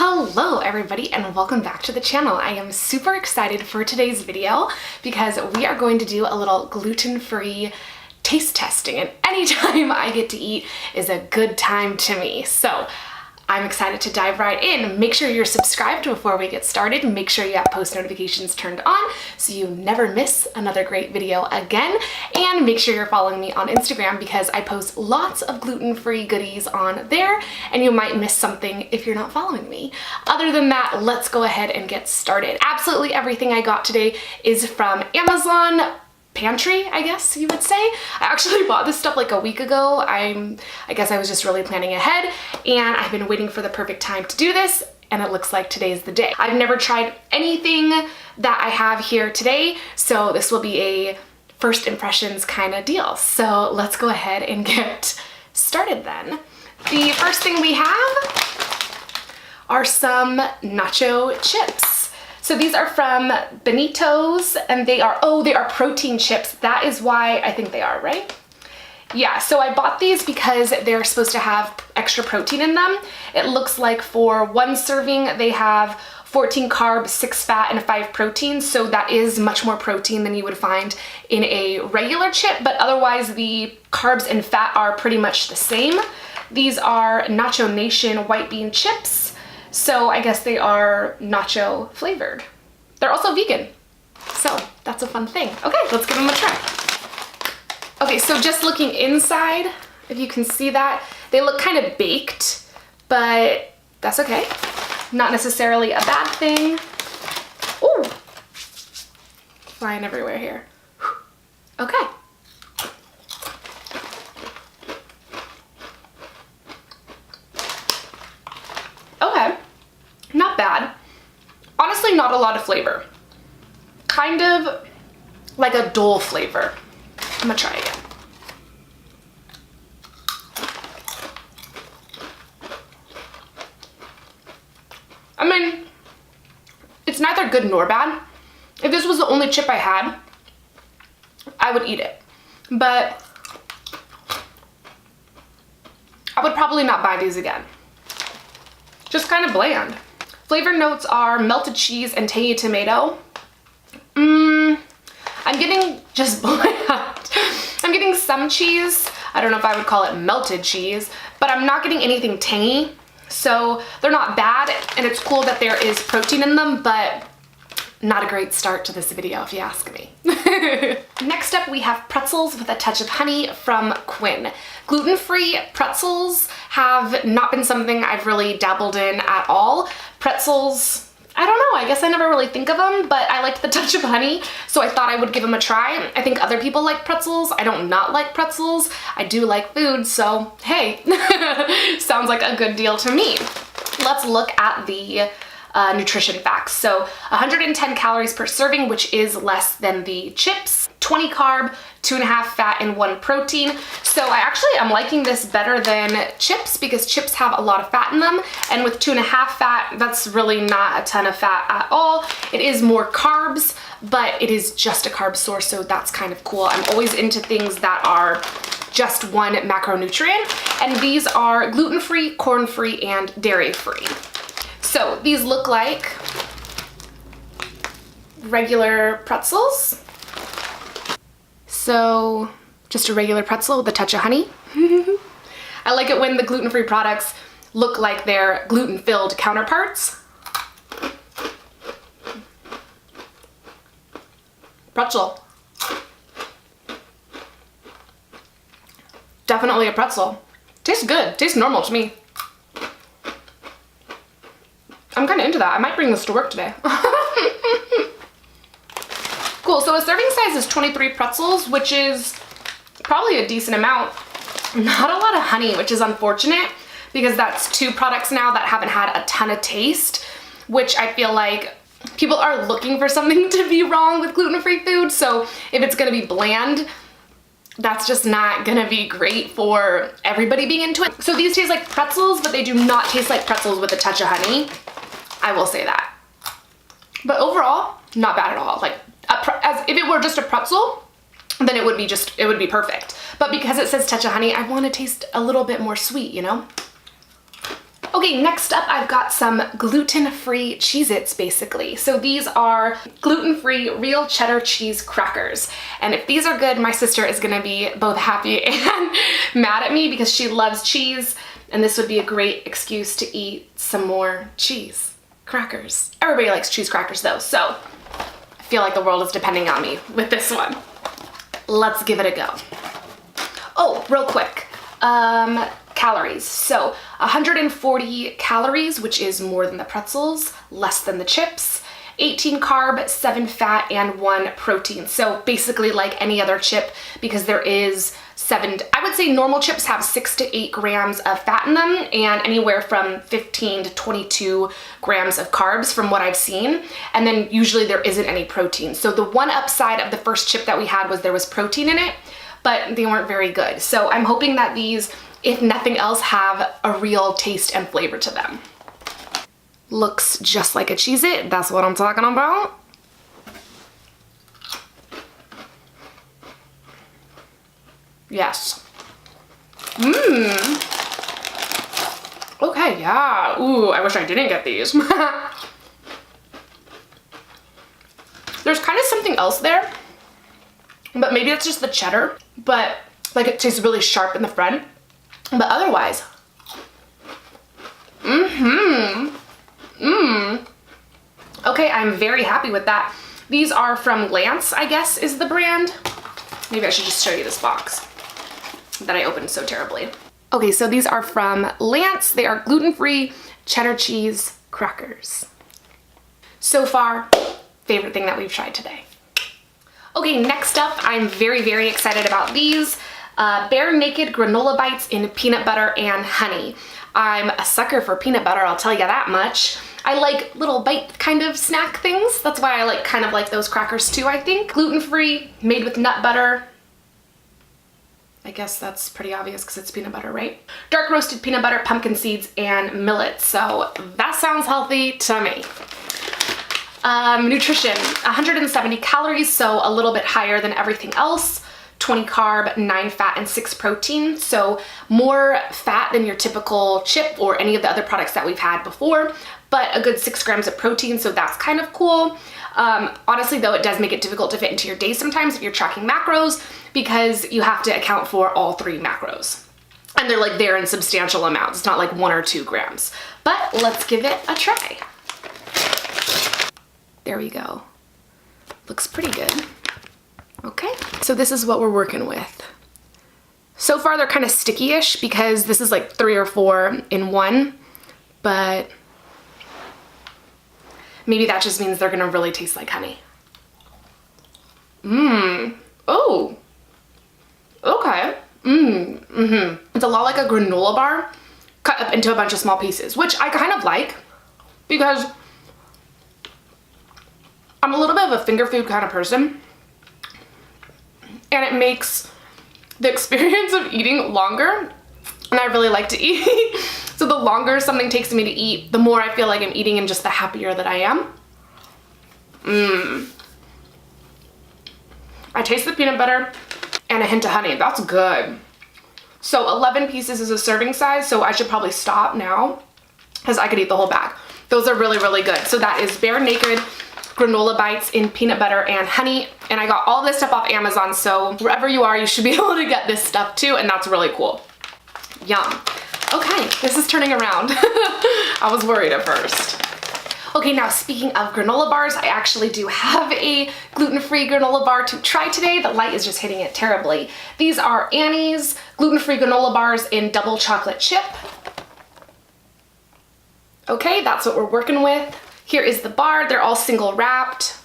Hello everybody and welcome back to the channel. I am super excited for today's video because we are going to do a little gluten-free taste testing, and anytime I get to eat is a good time to me. So I'm excited to dive right in. Make sure you're subscribed before we get started. Make sure you have post notifications turned on so you never miss another great video again. And make sure you're following me on Instagram because I post lots of gluten-free goodies on there and you might miss something if you're not following me. Other than that, let's go ahead and get started. Absolutely everything I got today is from Amazon. Pantry, I guess you would say. I actually bought this stuff like a week ago. I guess I was just really planning ahead and I've been waiting for the perfect time to do this, and it looks like today's the day. I've never tried anything that I have here today, so this will be a first impressions kind of deal. So let's go ahead and get started then. The first thing we have are some nacho chips. So these are from Benito's and they are protein chips. That is why I think they are, right? Yeah, so I bought these because they're supposed to have extra protein in them. It looks like for one serving, they have 14 carbs, 6 fat, and 5 protein. So that is much more protein than you would find in a regular chip, but otherwise the carbs and fat are pretty much the same. These are Nacho Nation white bean chips. So I guess they are nacho flavored. They're also vegan. So that's a fun thing. Okay, let's give them a try. Okay, so just looking inside, if you can see that, they look kind of baked, but that's okay. Not necessarily a bad thing. Ooh, flying everywhere here. Okay. Okay, not bad. Honestly, not a lot of flavor. Kind of like a dull flavor. I'm gonna try again. I mean, it's neither good nor bad. If this was the only chip I had, I would eat it. But I would probably not buy these again. Just kind of bland. Flavor notes are melted cheese and tangy tomato. I'm getting just bland. I'm getting some cheese. I don't know if I would call it melted cheese, but I'm not getting anything tangy. So they're not bad, and it's cool that there is protein in them, but not a great start to this video if you ask me. Next up we have pretzels with a touch of honey from Quinn. Gluten-free pretzels have not been something I've really dabbled in at all. Pretzels, I don't know, I guess I never really think of them, but I liked the touch of honey, so I thought I would give them a try. I think other people like pretzels. I don't not like pretzels. I do like food, so hey, sounds like a good deal to me. Let's look at the nutrition facts. So 110 calories per serving, which is less than the chips, 20 carb, 2.5 fat, and 1 protein. So I actually am liking this better than chips because chips have a lot of fat in them, and with 2.5 fat, that's really not a ton of fat at all. It is more carbs, but it is just a carb source, so that's kind of cool. I'm always into things that are just one macronutrient, and these are gluten-free, corn-free, and dairy-free. So these look like regular pretzels. So just a regular pretzel with a touch of honey. I like it when the gluten-free products look like their gluten-filled counterparts. Pretzel. Definitely a pretzel. Tastes good, tastes normal to me. I'm kind of into that. I might bring this to work today. Cool, so a serving size is 23 pretzels, which is probably a decent amount. Not a lot of honey, which is unfortunate because that's 2 products now that haven't had a ton of taste, which I feel like people are looking for something to be wrong with gluten-free food. So if it's gonna be bland, that's just not gonna be great for everybody being into it. So these taste like pretzels, but they do not taste like pretzels with a touch of honey. I will say that. But overall, not bad at all. Like, as if it were just a pretzel, then it would be perfect. But because it says touch of honey, I want to taste a little bit more sweet, you know? Okay, next up I've got some gluten-free Cheez-its basically. So these are gluten-free real cheddar cheese crackers. And if these are good, my sister is gonna be both happy and mad at me because she loves cheese, and this would be a great excuse to eat some more cheese crackers. Everybody likes cheese crackers though, so I feel like the world is depending on me with this one. Let's give it a go. Oh, real quick. Calories. So 140 calories, which is more than the pretzels, less than the chips, 18 carb, 7 fat, and 1 protein. So basically like any other chip, because there is I would say normal chips have 6 to 8 grams of fat in them and anywhere from 15 to 22 grams of carbs from what I've seen. And then usually there isn't any protein. So the one upside of the first chip that we had was there was protein in it, but they weren't very good. So I'm hoping that these, if nothing else, have a real taste and flavor to them. Looks just like a Cheez-It, that's what I'm talking about. Yes. Mmm. Okay, yeah. Ooh, I wish I didn't get these. There's kind of something else there, but maybe it's just the cheddar, but like it tastes really sharp in the front. But otherwise, okay, I'm very happy with that. These are from Lance, I guess is the brand. Maybe I should just show you this box that I opened so terribly. Okay, so these are from Lance. They are gluten-free cheddar cheese crackers. So far, favorite thing that we've tried today. Okay, next up, I'm very, very excited about these. Bare Naked granola bites in peanut butter and honey. I'm a sucker for peanut butter, I'll tell you that much. I like little bite kind of snack things. That's why I like kind of like those crackers too, I think. Gluten-free, made with nut butter. I guess that's pretty obvious because it's peanut butter, right? Dark roasted peanut butter, pumpkin seeds, and millet. So that sounds healthy to me. Nutrition, 170 calories, so a little bit higher than everything else. 20 carb, 9 fat, and 6 protein. So more fat than your typical chip or any of the other products that we've had before, but a good 6 grams of protein, so that's kind of cool. Honestly though, it does make it difficult to fit into your day sometimes if you're tracking macros because you have to account for all 3 macros. And they're like there in substantial amounts. It's not like 1 or 2 grams. But let's give it a try. There we go. Looks pretty good. Okay, so this is what we're working with. So far they're kind of sticky-ish because this is like 3 or 4 in one, but maybe that just means they're gonna really taste like honey. Oh, okay. It's a lot like a granola bar cut up into a bunch of small pieces, which I kind of like because I'm a little bit of a finger food kind of person. And it makes the experience of eating longer, and I really like to eat. So the longer something takes me to eat, the more I feel like I'm eating and just the happier that I am. I taste the peanut butter and a hint of honey. That's good. So 11 pieces is a serving size, so I should probably stop now because I could eat the whole bag. Those are really, really good. So that is Bare Naked granola bites in peanut butter and honey, and I got all this stuff off Amazon, so wherever you are you should be able to get this stuff too, and that's really cool. Yum. Okay, this is turning around. I was worried at first. Okay, now speaking of granola bars, I actually do have a gluten-free granola bar to try today. The light is just hitting it terribly. These are Annie's gluten-free granola bars in double chocolate chip. Okay, that's what we're working with. Here is the bar. They're all single wrapped.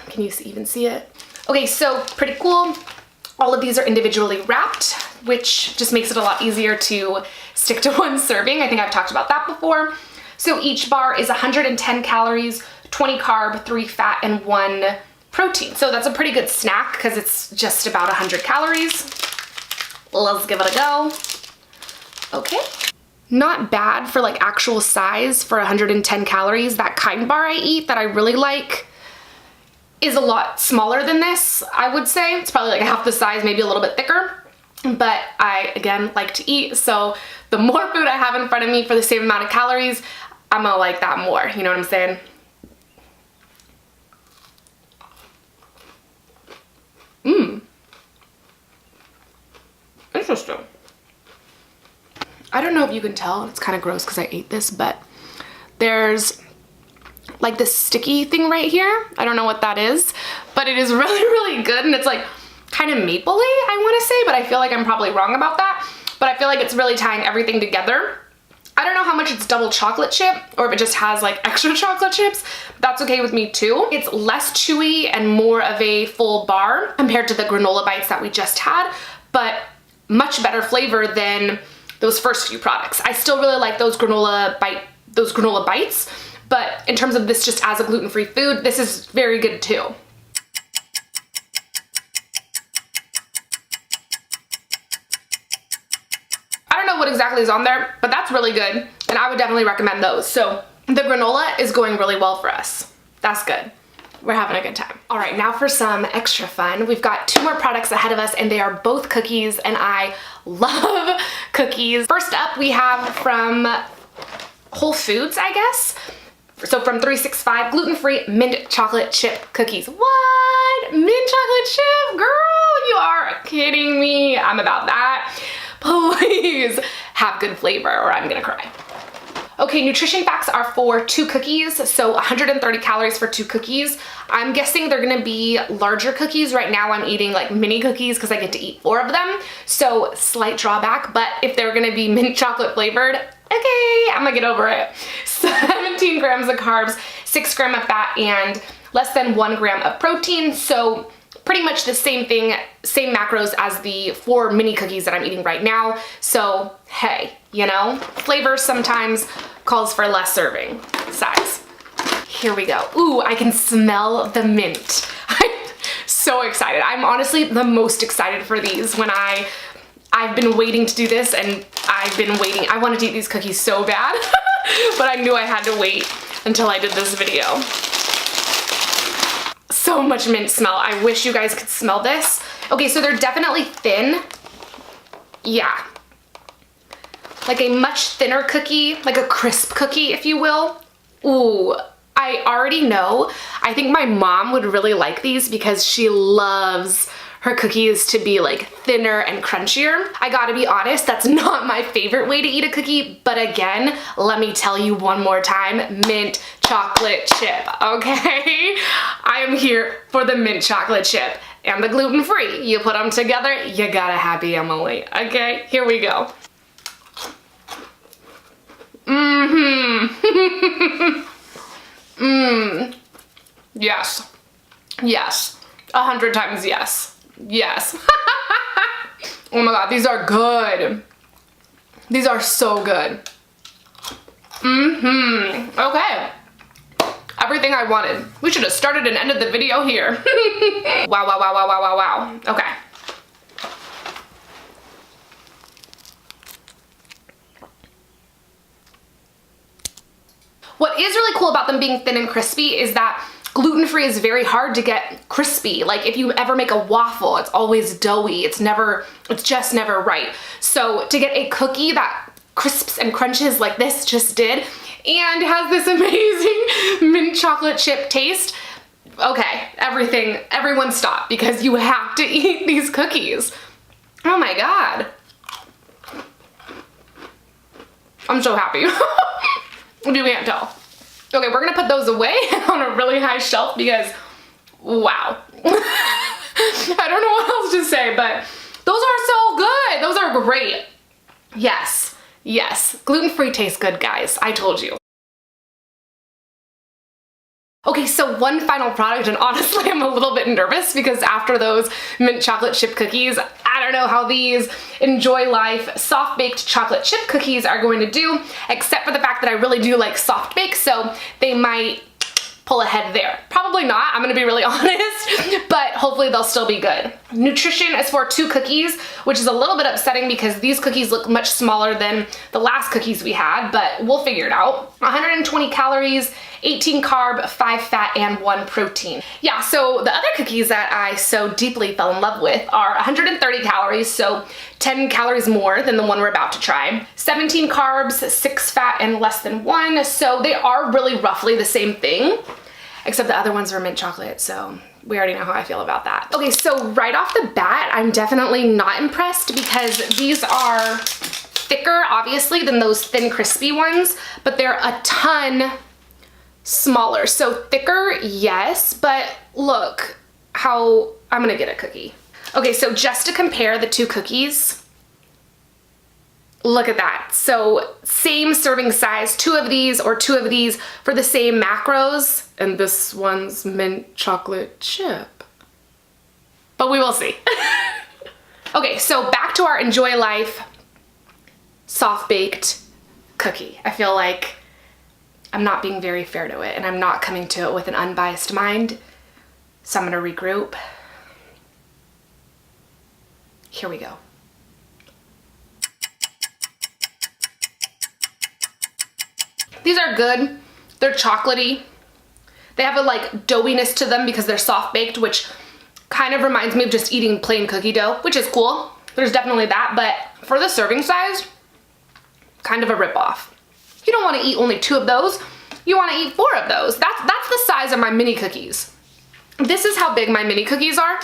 Can you even see it? Okay, so pretty cool. All of these are individually wrapped, which just makes it a lot easier to stick to one serving. I think I've talked about that before. So each bar is 110 calories, 20 carb, 3 fat, and 1 protein. So that's a pretty good snack because it's just about 100 calories. Let's give it a go. Okay. Not bad for like actual size for 110 calories. That kind bar I eat that I really like is a lot smaller than this, I would say. It's probably like half the size, maybe a little bit thicker. but I, again, like to eat, so the more food I have in front of me for the same amount of calories, I'm gonna like that more, you know what I'm saying? Interesting. I don't know if you can tell, it's kind of gross because I ate this, but there's like this sticky thing right here. I don't know what that is, but it is really, really good, and it's like kind of mapley, I want to say, but I feel like I'm probably wrong about that. But I feel like it's really tying everything together. I don't know how much it's double chocolate chip or if it just has like extra chocolate chips. That's okay with me too. It's less chewy and more of a full bar compared to the granola bites that we just had, but much better flavor than those first few products. I still really like those granola bites, but in terms of this just as a gluten-free food, this is very good too. I don't know what exactly is on there, but that's really good, and I would definitely recommend those. So the granola is going really well for us. That's good. We're having a good time. All right, now for some extra fun. We've got 2 more products ahead of us, and they are both cookies, and I love cookies. First up, we have from Whole Foods, I guess. So from 365, gluten-free mint chocolate chip cookies. What? Mint chocolate chip? Girl, you are kidding me. I'm about that. Please have good flavor or I'm gonna cry. Okay, nutrition facts are for 2 cookies, so 130 calories for 2 cookies. I'm guessing they're gonna be larger cookies. Right now I'm eating like mini cookies because I get to eat 4 of them, so slight drawback, but if they're gonna be mint chocolate flavored, okay, I'm gonna get over it. 17 grams of carbs, 6 grams of fat, and less than 1 gram of protein, so pretty much the same thing, same macros as the 4 mini cookies that I'm eating right now. So hey, you know, flavor sometimes calls for less serving size. Here we go. Ooh, I can smell the mint. I'm so excited. I'm honestly the most excited for these. When I've been waiting to do this, and I've been waiting. I wanted to eat these cookies so bad, but I knew I had to wait until I did this video. So much mint smell. I wish you guys could smell this. Okay, so they're definitely thin. Yeah. Like a much thinner cookie, like a crisp cookie, if you will. Ooh, I already know. I think my mom would really like these because she loves her cookies to be like thinner and crunchier. I gotta be honest, that's not my favorite way to eat a cookie, but again, let me tell you one more time, mint chocolate chip, okay? I am here for the mint chocolate chip and the gluten-free. You put them together, you got a happy Emily, okay? Here we go. Yes. Yes. 100 times yes. Yes. Oh my god, these are good. These are so good. Okay. Everything I wanted. We should have started and ended the video here. Wow, wow, wow, wow, wow, wow, wow. Okay. What is really cool about them being thin and crispy is that gluten-free is very hard to get crispy. Like if you ever make a waffle, it's always doughy. It's just never right. So to get a cookie that crisps and crunches like this just did, and has this amazing mint chocolate chip taste, okay, everyone stop, because you have to eat these cookies. Oh my god. I'm so happy. You can't tell. Okay, we're gonna put those away on a really high shelf because, wow. I don't know what else to say, but those are so good. Those are great. Yes, yes. Gluten-free tastes good, guys. I told you. Okay, so one final product, and honestly I'm a little bit nervous because after those mint chocolate chip cookies, I don't know how these Enjoy Life soft baked chocolate chip cookies are going to do, except for the fact that I really do like soft bake, so they might pull ahead there. Probably not, I'm gonna be really honest, but hopefully they'll still be good. Nutrition is for 2 cookies, which is a little bit upsetting because these cookies look much smaller than the last cookies we had, but we'll figure it out. 120 calories, 18 carb, 5 fat, and 1 protein. Yeah, so the other cookies that I so deeply fell in love with are 130 calories, so 10 calories more than the one we're about to try. 17 carbs, 6 fat, and less than 1, so they are really roughly the same thing, except the other ones were mint chocolate, so we already know how I feel about that. Okay, so right off the bat, I'm definitely not impressed because these are thicker, obviously, than those thin, crispy ones, but they're a ton smaller. So thicker, yes, but look how, I'm gonna get a cookie. Okay, so just to compare the two cookies, look at that. So same serving size, 2 of these or 2 of these for the same macros, and this one's mint chocolate chip. But we will see. Okay, so back to our Enjoy Life soft baked cookie. I feel like I'm not being very fair to it and I'm not coming to it with an unbiased mind. So I'm gonna regroup. Here we go. These are good. They're chocolatey. They have a like doughiness to them because they're soft baked, which kind of reminds me of just eating plain cookie dough, which is cool. There's definitely that, but for the serving size, kind of a ripoff. You don't want to eat only 2 of those. You want to eat 4 of those. That's the size of my mini cookies. This is how big my mini cookies are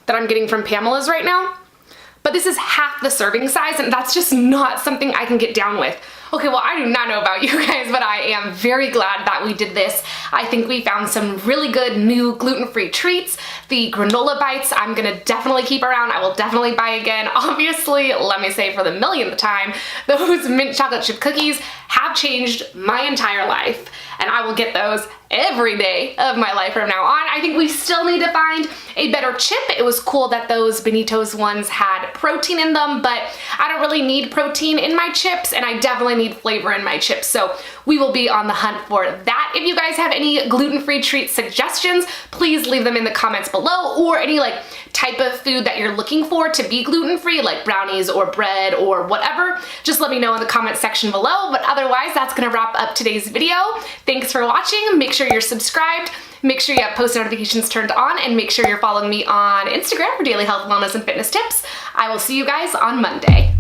that I'm getting from Pamela's right now. But this is half the serving size, and that's just not something I can get down with. Okay, well, I do not know about you guys, but I am very glad that we did this. I think we found some really good new gluten-free treats. The granola bites, I'm gonna definitely keep around. I will definitely buy again. Obviously, let me say for the millionth time, those mint chocolate chip cookies have changed my entire life, and I will get those every day of my life from now on. I think we still need to find a better chip. It was cool that those Benito's ones had protein in them, but I don't really need protein in my chips, and I definitely need flavor in my chips, so we will be on the hunt for that. If you guys have any gluten-free treat suggestions, please leave them in the comments below, or any like type of food that you're looking for to be gluten-free, like brownies or bread or whatever. Just let me know in the comment section below, but otherwise that's gonna wrap up today's video. Thanks for watching. Make sure you're subscribed, make sure you have post notifications turned on, and make sure you're following me on Instagram for daily health, wellness, and fitness tips. I will see you guys on Monday.